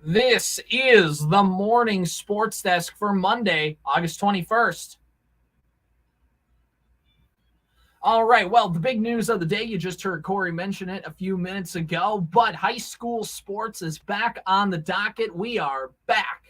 This is the Morning Sports Desk for Monday, August 21st. All right, well, the big news of the day, you just heard Corey mention it a few minutes ago, but high school sports is back on the docket. We are back.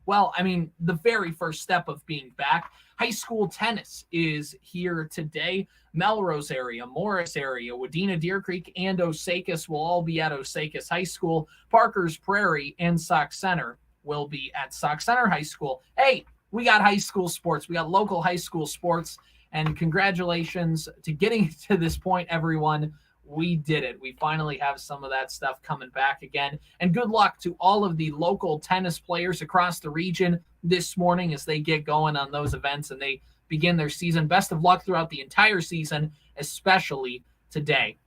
Well, I mean, the very first step of being back. High school tennis is here today. Melrose area, Morris area, Wadena, Deer Creek, and Osakis will all be at Osakis High School. Parker's Prairie and Sauk Center will be at Sauk Center High School. Hey, we got high school sports. We got local high school sports. And congratulations to getting to this point, everyone. We did it. We finally have some of that stuff coming back again. And good luck to all of the local tennis players across the region this morning as they get going on those events and they begin their season. Best of luck throughout the entire season, especially today.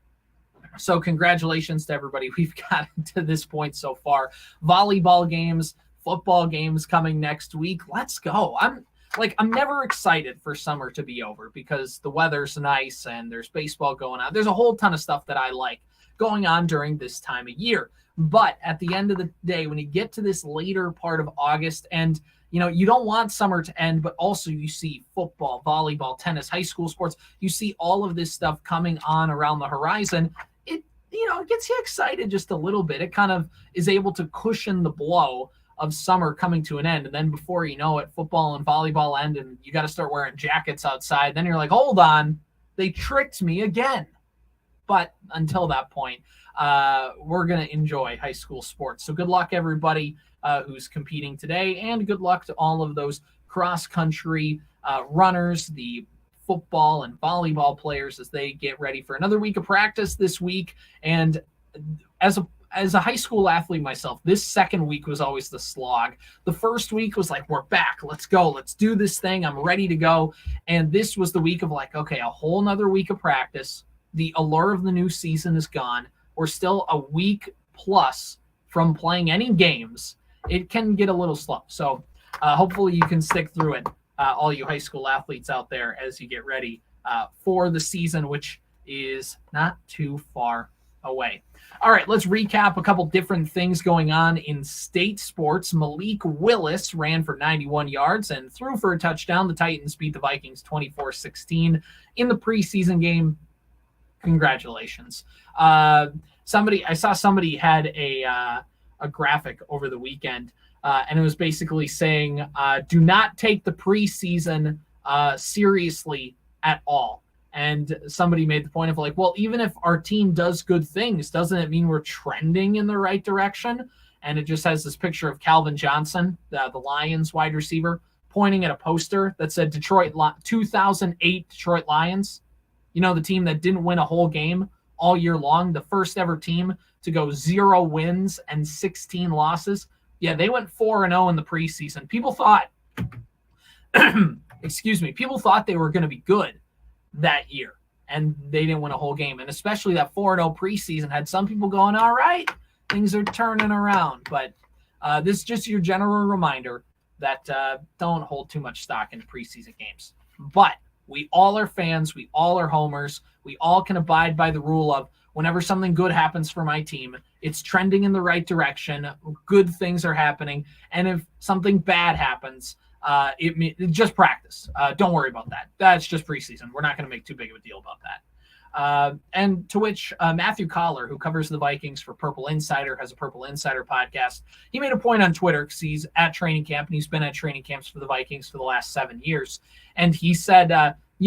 So congratulations to everybody we've gotten to this point so far. Volleyball games, football games coming next week. Let's go. I'm never excited for summer to be over because the weather's nice and there's baseball going on. There's a whole ton of stuff that I like going on during this time of year. But at the end of the day, when you get to this later part of August and, you don't want summer to end, but also you see football, volleyball, tennis, high school sports, you see all of this stuff coming on around the horizon. It gets you excited just a little bit. It kind of is able to cushion the blow of summer coming to an end. And then before you know it, football and volleyball end and you got to start wearing jackets outside. Then you're like, hold on, they tricked me again. But until that point, we're going to enjoy high school sports. So good luck, everybody who's competing today. And good luck to all of those cross-country runners, the football and volleyball players as they get ready for another week of practice this week. And as a high school athlete myself, this second week was always the slog. The first week was like, we're back. Let's go. Let's do this thing. I'm ready to go. And this was the week of like, okay, a whole nother week of practice. The allure of the new season is gone. We're still a week plus from playing any games. It can get a little slow. So hopefully you can stick through it, all you high school athletes out there as you get ready for the season, which is not too far away. All right, let's recap a couple different things going on in state sports. Malik Willis ran for 91 yards and threw for a touchdown. The Titans beat the Vikings 24-16 in the preseason game. Congratulations. I saw somebody had a graphic over the weekend, and it was basically saying, do not take the preseason seriously at all. And somebody made the point of like, well, even if our team does good things, doesn't it mean we're trending in the right direction? And it just has this picture of Calvin Johnson, the Lions wide receiver, pointing at a poster that said 2008 Detroit Lions. The team that didn't win a whole game all year long, the first ever team to go 0 wins and 16 losses. Yeah, they went 4-0 in the preseason. People thought, people thought they were going to be good that year, and they didn't win a whole game. And especially that 4-0 preseason had some people going, all right, things are turning around. But this is just your general reminder that don't hold too much stock in preseason games. But we all are fans. We all are homers. We all can abide by the rule of whenever something good happens for my team, it's trending in the right direction. Good things are happening. And if something bad happens, it just practice. Don't worry about that. That's just preseason. We're not going to make too big of a deal about that. And to which Matthew Collar, who covers the Vikings for Purple Insider, has a Purple Insider podcast. He made a point on Twitter because he's at training camp and he's been at training camps for the Vikings for the last 7 years. And he said,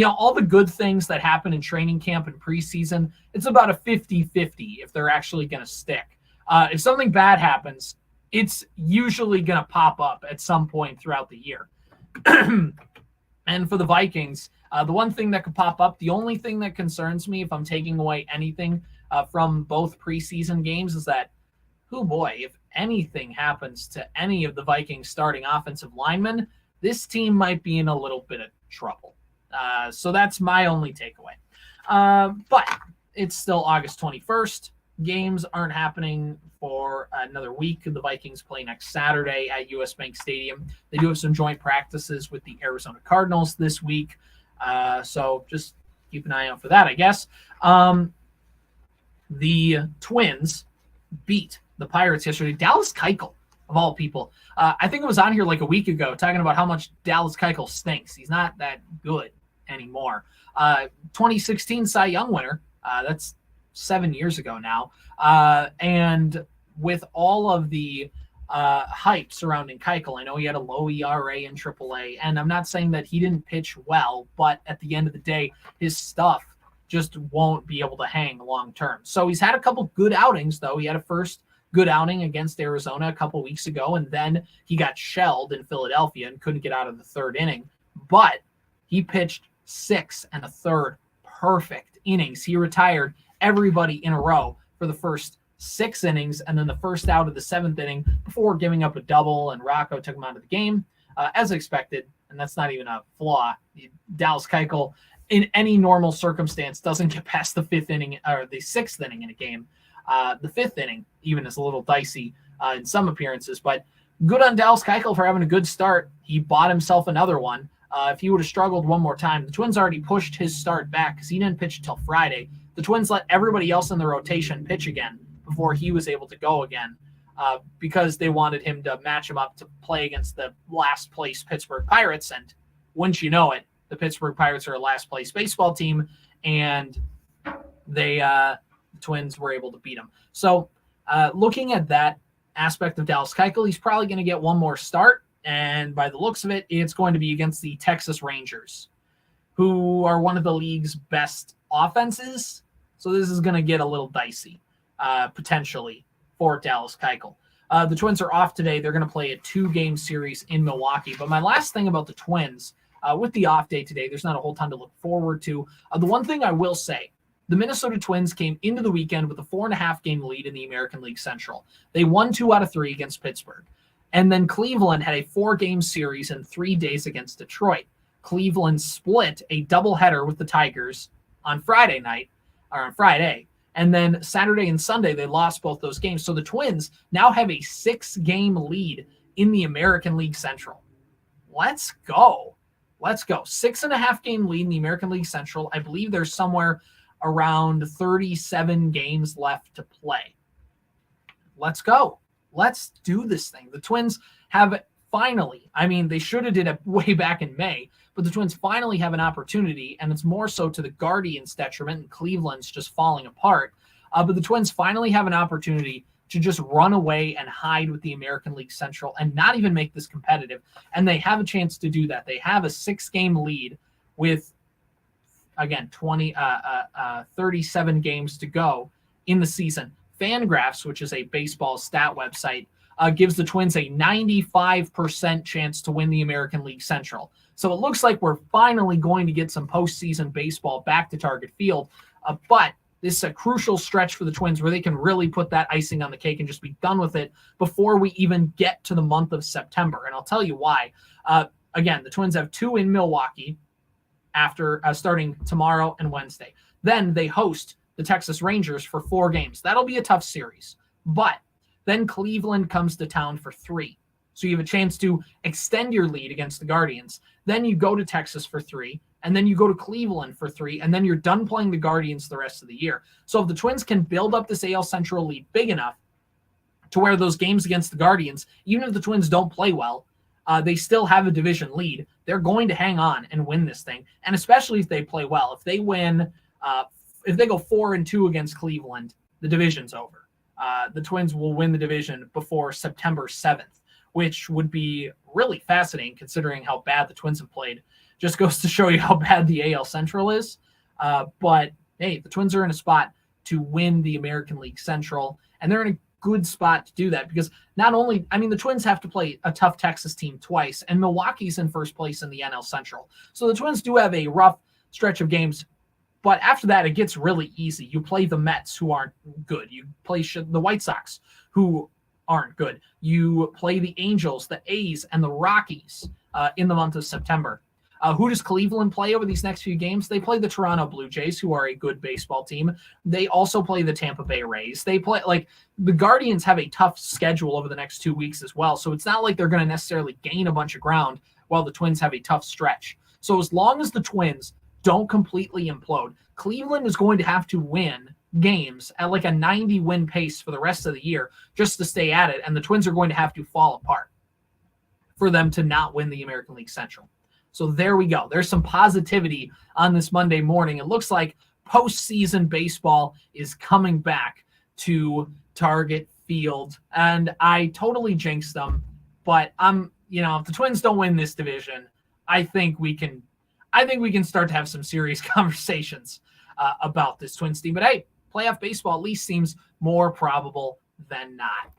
all the good things that happen in training camp and preseason, it's about a 50-50 if they're actually going to stick. If something bad happens, it's usually going to pop up at some point throughout the year. And for the Vikings, the one thing that could pop up, the only thing that concerns me if I'm taking away anything from both preseason games is that, oh boy, if anything happens to any of the Vikings starting offensive linemen, this team might be in a little bit of trouble. So that's my only takeaway. But it's still August 21st. Games aren't happening for another week. The Vikings play next Saturday at US Bank Stadium. They do have some joint practices with the Arizona Cardinals this week. So just keep an eye out for that, I guess. The Twins beat the Pirates yesterday. Dallas Keuchel of all people. I think it was on here like a week ago talking about how much Dallas Keuchel stinks. He's not that good anymore. 2016 Cy Young winner. That's 7 years ago now. And with all of the hype surrounding Keuchel, I know he had a low ERA in AAA, and I'm not saying that he didn't pitch well, but at the end of the day, his stuff just won't be able to hang long term. So he's had a couple good outings, though. He had a first good outing against Arizona a couple weeks ago, and then he got shelled in Philadelphia and couldn't get out of the third inning. But he pitched 6 1/3 perfect innings. He retired everybody in a row for the first 6 innings, and then the first out of the 7th inning before giving up a double, and Rocco took him out of the game, as expected. And that's not even a flaw. Dallas Keuchel, in any normal circumstance, doesn't get past the 5th inning or the 6th inning in a game. The 5th inning even is a little dicey in some appearances, but good on Dallas Keuchel for having a good start. He bought himself another one. If he would have struggled one more time, the Twins already pushed his start back because he didn't pitch until Friday. The Twins let everybody else in the rotation pitch again before he was able to go again, because they wanted him to match him up to play against the last place Pittsburgh Pirates. And wouldn't you know it, the Pittsburgh Pirates are a last place baseball team, and the Twins were able to beat them. So looking at that aspect of Dallas Keuchel, he's probably going to get one more start. And by the looks of it, it's going to be against the Texas Rangers, who are one of the league's best offenses. So this is going to get a little dicey, potentially, for Dallas Keuchel. The Twins are off today. They're going to play a 2-game series in Milwaukee. But my last thing about the Twins, with the off day today, there's not a whole ton to look forward to. The one thing I will say, the Minnesota Twins came into the weekend with a 4.5-game lead in the American League Central. They won 2 out of 3 against Pittsburgh. And then Cleveland had a 4-game series in 3 days against Detroit. Cleveland split a doubleheader with the Tigers on Friday. And then Saturday and Sunday, they lost both those games. So the Twins now have a 6-game lead in the American League Central. Let's go. 6.5-game lead in the American League Central. I believe there's somewhere around 37 games left to play. Let's go. Let's do this thing. The Twins have finally, they should have did it way back in May, but the Twins finally have an opportunity, and it's more so to the Guardians' detriment, and Cleveland's just falling apart. But the Twins finally have an opportunity to just run away and hide with the American League Central and not even make this competitive. And they have a chance to do that. They have a 6-game lead with, again, 37 games to go in the season. Fangraphs, which is a baseball stat website, gives the Twins a 95% chance to win the American League Central. So it looks like we're finally going to get some postseason baseball back to Target Field. But this is a crucial stretch for the Twins where they can really put that icing on the cake and just be done with it before we even get to the month of September. And I'll tell you why. Again, the Twins have 2 in Milwaukee after starting tomorrow and Wednesday. Then they host the Texas Rangers for 4 games. That'll be a tough series. But then Cleveland comes to town for 3. So you have a chance to extend your lead against the Guardians. Then you go to Texas for 3, and then you go to Cleveland for 3, and then you're done playing the Guardians the rest of the year. So if the Twins can build up this AL Central lead big enough to where those games against the Guardians, even if the Twins don't play well, they still have a division lead. They're going to hang on and win this thing, and especially if they play well. If they win, if they go 4-2 against Cleveland, the division's over. The Twins will win the division before September 7th, which would be really fascinating considering how bad the Twins have played. Just goes to show you how bad the AL Central is. But, hey, the Twins are in a spot to win the American League Central, and they're in a good spot to do that because not only, the Twins have to play a tough Texas team twice, and Milwaukee's in first place in the NL Central. So the Twins do have a rough stretch of games. But after that, it gets really easy. You play the Mets, who aren't good. You play the White Sox, who aren't good. You play the Angels, the A's, and the Rockies in the month of September. Who does Cleveland play over these next few games? They play the Toronto Blue Jays, who are a good baseball team. They also play the Tampa Bay Rays. They play, the Guardians have a tough schedule over the next 2 weeks as well. So it's not like they're going to necessarily gain a bunch of ground while the Twins have a tough stretch. So as long as the Twins don't completely implode, Cleveland is going to have to win games at like a 90-win pace for the rest of the year just to stay at it, and the Twins are going to have to fall apart for them to not win the American League Central. So there we go. There's some positivity on this Monday morning. It looks like postseason baseball is coming back to Target Field, and I totally jinxed them, but if the Twins don't win this division, I think we can start to have some serious conversations about this Twins team. But hey, playoff baseball at least seems more probable than not.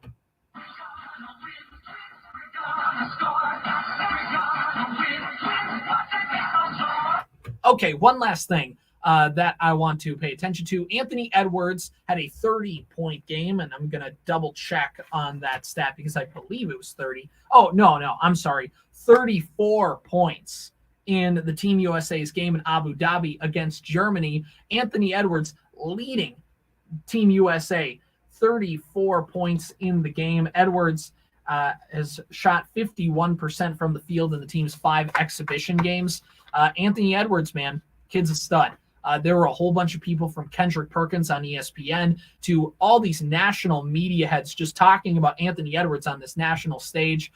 Okay, one last thing that I want to pay attention to. Anthony Edwards had a 30-point game, and I'm going to double check on that stat because I believe it was 30. Oh, no, I'm sorry. 34 points in the Team USA's game in Abu Dhabi against Germany. Anthony Edwards leading Team USA, 34 points in the game. Edwards has shot 51% from the field in the team's 5 exhibition games. Anthony Edwards, man, kid's a stud. There were a whole bunch of people from Kendrick Perkins on ESPN to all these national media heads just talking about Anthony Edwards on this national stage.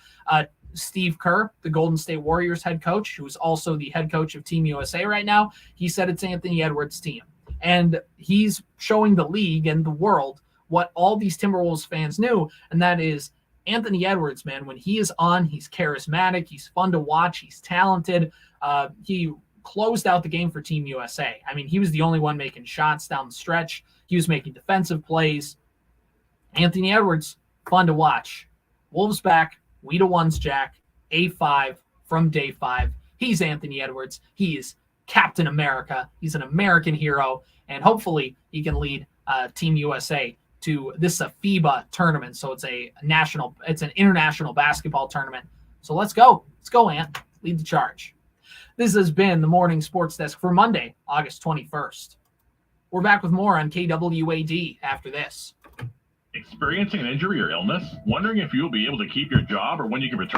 Steve Kerr, the Golden State Warriors head coach, who is also the head coach of Team USA right now, he said it's Anthony Edwards' team. And he's showing the league and the world what all these Timberwolves fans knew, and that is Anthony Edwards, man, when he is on, he's charismatic, he's fun to watch, he's talented. He closed out the game for Team USA. I mean, he was the only one making shots down the stretch. He was making defensive plays. Anthony Edwards, fun to watch. Wolves back. We the ones, Jack. A5 from day 5. He's Anthony Edwards. He is Captain America. He's an American hero, and hopefully he can lead Team USA to this a FIBA tournament. So it's an international basketball tournament. So let's go. Let's go, Ant. Lead the charge. This has been the Morning Sports Desk for Monday, August 21st. We're back with more on KWAD after this. Experiencing an injury or illness? Wondering if you'll be able to keep your job or when you can return